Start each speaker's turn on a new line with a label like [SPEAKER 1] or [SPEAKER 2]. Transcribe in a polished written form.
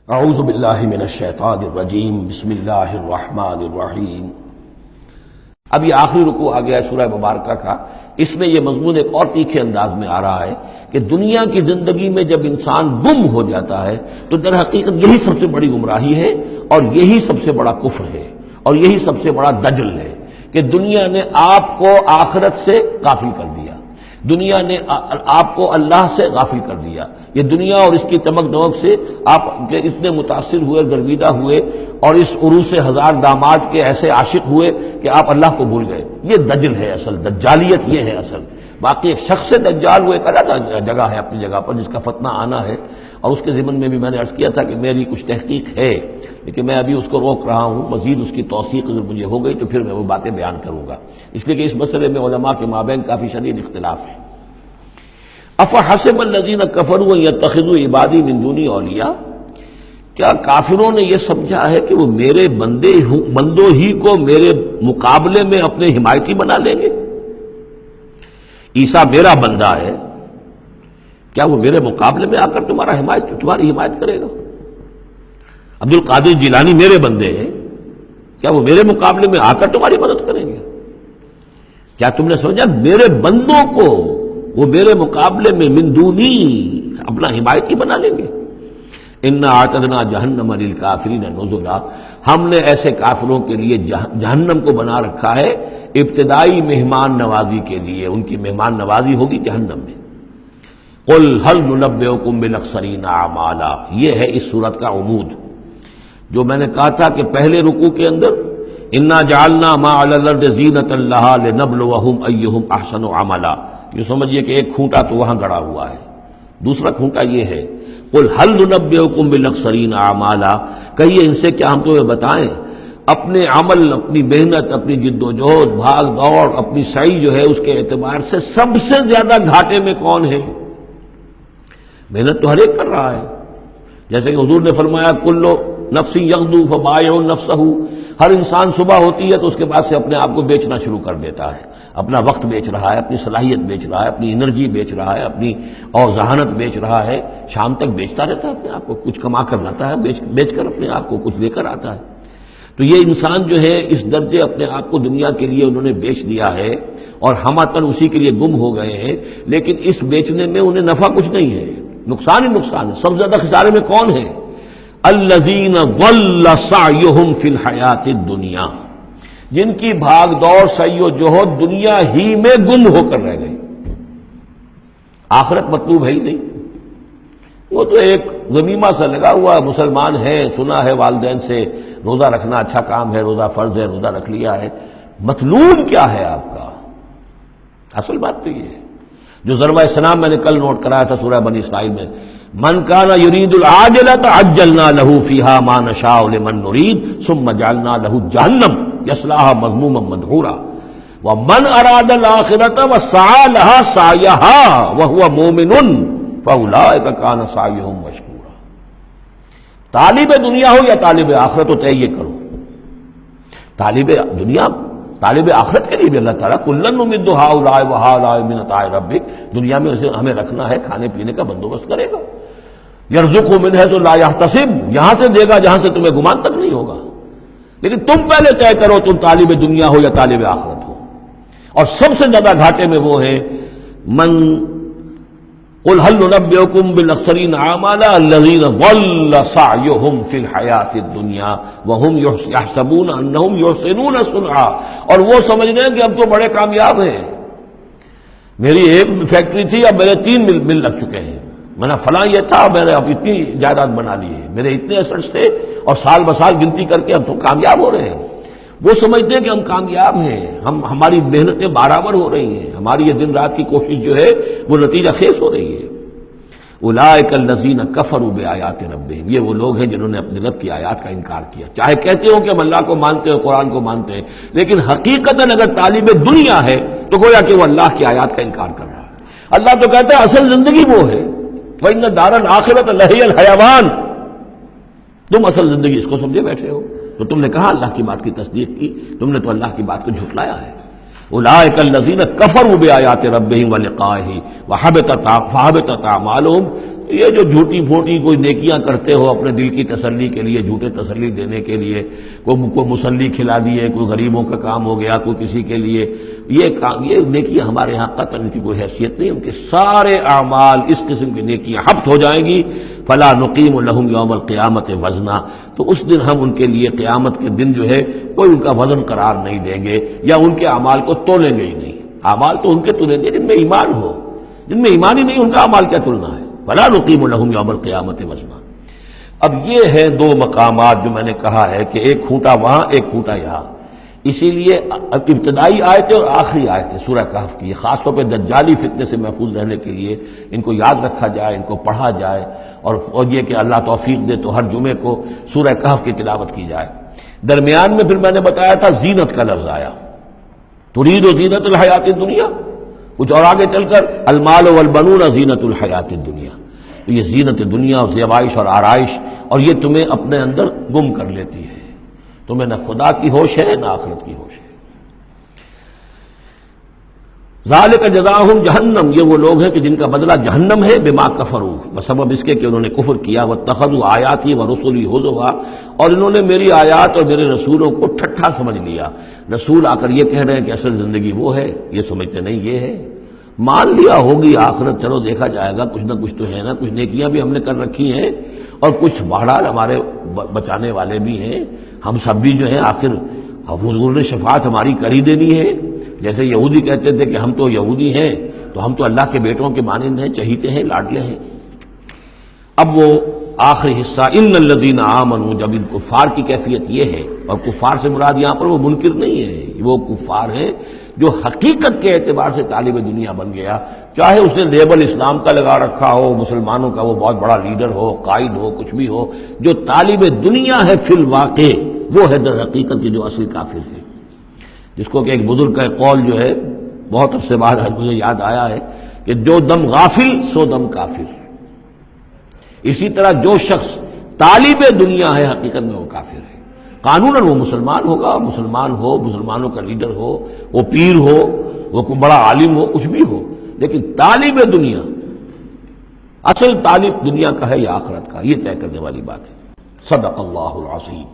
[SPEAKER 1] اعوذ باللہ من الشیطان الرجیم بسم اللہ الرحمن الرحیم۔ اب یہ آخری رکوع آ گیا ہے سورہ مبارکہ کا۔ اس میں یہ مضمون ایک اور تیکھے انداز میں آ رہا ہے کہ دنیا کی زندگی میں جب انسان گم ہو جاتا ہے تو در حقیقت یہی سب سے بڑی گمراہی ہے اور یہی سب سے بڑا کفر ہے اور یہی سب سے بڑا دجل ہے کہ دنیا نے آپ کو آخرت سے غافل کر دیا، دنیا نے آپ کو اللہ سے غافل کر دیا۔ یہ دنیا اور اس کی چمک دمک سے آپ کے اتنے متاثر ہوئے، گرویدہ ہوئے اور اس عروس ہزار داماد کے ایسے عاشق ہوئے کہ آپ اللہ کو بھول گئے۔ یہ دجل ہے اصل، دجالیت یہ ہے اصل۔ باقی ایک شخص دجال وہ ایک الگ جگہ ہے اپنی جگہ پر جس کا فتنہ آنا ہے، اور اس کے ضمن میں بھی میں نے عرض کیا تھا کہ میری کچھ تحقیق ہے، لیکن میں ابھی اس کو روک رہا ہوں۔ مزید اس کی توثیق اگر مجھے ہو گئی تو پھر میں وہ باتیں بیان کروں گا، اس لیے کہ اس مسئلے میں علماء کے مابین کافی شدید اختلاف ہے۔ افحسب الذین کفروا ان یتخذوا عبادی من دونی اولیاء، کیا کافروں نے یہ سمجھا ہے کہ وہ میرے بندوں ہی کو میرے مقابلے میں اپنے حمایتی بنا لیں گے؟ عیسیٰ میرا بندہ ہے، کیا وہ میرے مقابلے میں آ کر تمہاری حمایت کرے گا؟ عبد القادر جیلانی میرے بندے ہیں، کیا وہ میرے مقابلے میں آ کر تمہاری مدد کریں گے؟ کیا تم نے سمجھا میرے بندوں کو وہ میرے مقابلے میں من دونی اپنا حمایتی بنا لیں گے؟ انا اعتدنا جہنم للکافرین نزلا، ہم نے ایسے کافروں کے لیے جہنم کو بنا رکھا ہے ابتدائی مہمان نوازی کے لیے، ان کی مہمان نوازی ہوگی جہنم میں۔ قل هل ننبئکم بالاخسرین اعمالا، یہ ہے اس صورت کا عمود۔ جو میں نے کہا تھا کہ پہلے رکوع کے اندر انا جعلنا ما علی الارض زینۃ لها لنبلوہم ایہم احسن عملا، یہ سمجھیے کہ ایک کھونٹا تو وہاں گڑا ہوا ہے، دوسرا کھونٹا یہ ہے قل هل ننبئکم بالاخسرین اعمالا، کہیے ان سے کیا ہم تمہیں بتائیں اپنے عمل، اپنی محنت، اپنی جد و جہد، بھاگ دوڑ، اپنی سعی جو ہے اس کے اعتبار سے سب سے زیادہ گھاٹے میں کون ہے؟ محنت تو ہر ایک کر رہا ہے، جیسے کہ حضور نے فرمایا کلو نفس یغدو فبائع نفسہ، ہر انسان صبح ہوتی ہے تو اس کے بعد سے اپنے آپ کو بیچنا شروع کر دیتا ہے، اپنا وقت بیچ رہا ہے، اپنی صلاحیت بیچ رہا ہے، اپنی انرجی بیچ رہا ہے، اپنی اور ذہانت بیچ رہا ہے، شام تک بیچتا رہتا ہے اپنے آپ کو، کچھ کما کر لاتا ہے، بیچ کر اپنے آپ کو کچھ لے کر آتا ہے۔ تو یہ انسان جو ہے اس درجے اپنے آپ کو دنیا کے لیے انہوں نے بیچ دیا ہے اور ہم اپن اسی کے لیے گم ہو گئے ہیں، لیکن اس بیچنے میں انہیں نفع کچھ نہیں ہے، نقصان ہی نقصان ہے۔ سب سے زیادہ خسارے میں کون ہے؟ الذین ضل سعیہم فی الحیات الدنیا، جن کی بھاگ دوڑ سعی و جہد دنیا ہی میں گم ہو کر رہ گئی، آخرت مطلوب ہے ہی نہیں۔ وہ تو ایک غمیمہ سا لگا ہوا ہے، مسلمان ہے، سنا ہے والدین سے روزہ رکھنا اچھا کام ہے، روزہ فرض ہے، روزہ رکھ لیا ہے، مطلوب کیا ہے آپ کا؟ اصل بات تو یہ ہے جو ضربہ سلام میں نے کل نوٹ کرایا تھا سورہ بنی اسرائیل میں، من کان یرید العاجلۃ عجلنا له فیہا ما نشاء لمن نرید ثم جعلنا له جہنم یصلاها مذموما مدحورا ومن اراد الآخرۃ وسعى لها سعیها وهو مؤمن فاولئک کان سعیهم مشکورا۔ طالب دنیا ہو یا طالب آخرت ہو، طے یہ کرو، طالب دنیا طالب آخرت کے لیے بھی اللہ تعالیٰ کلن نمد ہؤلاء وہؤلاء من عطاء ربک، دنیا میں اسے ہمیں رکھنا ہے، کھانے پینے کا بندوبست کرے گا۔ یرزق من حیث لا یحتسب، یہاں سے دے گا جہاں سے تمہیں گمان تک نہیں ہوگا، لیکن تم پہلے طے کرو تم طالب دنیا ہو یا طالب آخرت ہو۔ اور سب سے زیادہ گھاٹے میں وہ ہے من قل هل ننبئکم بالاخسرین اعمالا الذین ضل سعیہم فی الحیات الدنیا وہم یحسبون انہم یحسنون صنعا، اور وہ سمجھ رہے ہیں کہ اب تو بڑے کامیاب ہیں، میری ایک فیکٹری تھی اب میرے 3 مل لگ چکے ہیں، میں نے فلاں یہ تھا میں نے اب اتنی جائیداد بنا لی ہے، میرے اتنے ایسٹس تھے اور سال بسال گنتی کر کے اب تو کامیاب ہو رہے ہیں۔ وہ سمجھتے ہیں کہ ہم کامیاب ہیں، ہماری محنتیں برابر ہو رہی ہیں، ہماری یہ دن رات کی کوشش جو ہے وہ نتیجہ خیز ہو رہی ہے۔ اولئک الذین کفروا بآیات ربہم، یہ وہ لوگ ہیں جنہوں نے اپنے رب کی آیات کا انکار کیا، چاہے کہتے ہو کہ ہم اللہ کو مانتے ہیں، قرآن کو مانتے ہیں، لیکن حقیقتاً اگر طالب دنیا ہے تو گویا کہ وہ اللہ کی آیات کا انکار کر رہا ہے۔ اللہ تو کہتا ہے اصل زندگی وہ ہے، وَإِنَّ الدَّارَ الْآخِرَةَ لَهِيَ الْحَيَوَانُ، تم اصل زندگی اس کو سمجھے بیٹھے ہو، تو تم نے کہا اللہ کی بات کی تصدیق کی، تم نے تو اللہ کی بات کو جھٹلایا ہے۔ اولئک الذین کفروا بآیات ربہم ولقائہ فحبطت اعمالہم، یہ جو جھوٹی پھوٹی کوئی نیکیاں کرتے ہو اپنے دل کی تسلی کے لیے، جھوٹے تسلی دینے کے لیے، کوئی مسلی کھلا دیے، کوئی غریبوں کا کام ہو گیا، کوئی کسی کے لیے، یہ نیکیاں ہمارے ہاں قطعاً ان کی کوئی حیثیت نہیں، ان کے سارے اعمال اس قسم کی نیکیاں حبط ہو جائیں گی۔ فلا نقیم لہم یوم القیامت وزنا، تو اس دن ہم ان کے لیے قیامت کے دن جو ہے کوئی ان کا وزن قرار نہیں دیں گے، یا ان کے اعمال کو تولیں گے ہی نہیں۔ اعمال تو ان کے تلیں گے جن میں ایمان ہو، جن میں ایمان ہی نہیں ان کا اعمال کیا تلنا ہے؟ فلا نقیم لہم یوم القیامت وزنا۔ اب یہ ہے دو مقامات جو میں نے کہا ہے کہ ایک کھوٹا وہاں ایک کھوٹا یہاں، اسی لیے ابتدائی آیتیں اور آخری آیتیں سورہ کہف کی، خاص طور پہ دجالی فتنے سے محفوظ رہنے کے لیے ان کو یاد رکھا جائے، ان کو پڑھا جائے، اور یہ کہ اللہ توفیق دے تو ہر جمعے کو سورہ کہف کی تلاوت کی جائے۔ درمیان میں پھر میں نے بتایا تھا زینت کا لفظ آیا، ترید و زینت الحیات الدنیا، کچھ اور آگے چل کر المال والبنون زینت الحیات الدنیا، تو یہ زینت دنیا اور زیبائش اور آرائش، اور یہ تمہیں اپنے اندر گم کر لیتی ہے، تمہیں نہ خدا کی ہوش ہے نہ آخرت کی ہوش ہے۔ ذالک جزاؤہم جہنم، یہ وہ لوگ ہیں کہ جن کا بدلہ جہنم ہے، بما کفروا، بسبب اس کے کہ انہوں نے کفر کیا، واتخذوا آیاتی ورسلی ہزوا، اور انہوں نے میری آیات اور میرے رسولوں کو ٹھٹھا سمجھ لیا۔ رسول آ کر یہ کہہ رہے ہیں کہ اصل زندگی وہ ہے، یہ سمجھتے نہیں یہ ہے۔ مان لیا ہوگی آخرت، چلو دیکھا جائے گا، کچھ نہ کچھ تو ہے نا، کچھ نیکیاں بھی ہم نے کر رکھی ہیں، اور کچھ بہرحال ہمارے بچانے والے بھی ہیں، ہم سب بھی جو ہیں آخر حضور نے شفاعت ہماری کر ہی دینی ہے۔ جیسے یہودی کہتے تھے کہ ہم تو یہودی ہیں، تو ہم تو اللہ کے بیٹوں کے مانند ہیں، چہیتے ہیں، لاڈلے ہیں۔ اب وہ آخری حصہ ان الذین آمنوا، جب ان کفار کی کیفیت یہ ہے، اور کفار سے مراد یہاں پر وہ منکر نہیں ہے، وہ کفار ہیں جو حقیقت کے اعتبار سے طالب دنیا بن گیا، چاہے اس نے لیبل اسلام کا لگا رکھا ہو، مسلمانوں کا وہ بہت بڑا لیڈر ہو، قائد ہو، کچھ بھی ہو، جو طالب دنیا ہے فی الواقع وہ ہے در حقیقت کی جو اصل کافر ہے۔ جس کو کہ ایک بزرگ کا قول جو ہے بہت عرصے بعد مجھے یاد آیا ہے کہ جو دم غافل سو دم کافر، اسی طرح جو شخص طالب دنیا ہے حقیقت میں وہ کافر ہے۔ قانوناً وہ مسلمان ہوگا، مسلمان ہو، مسلمانوں کا لیڈر ہو، وہ پیر ہو، وہ کوئی بڑا عالم ہو، کچھ بھی ہو، لیکن طالب دنیا، اصل طالب دنیا کا ہے یا آخرت کا، یہ طے کرنے والی بات ہے۔ صدق اللہ العظیم۔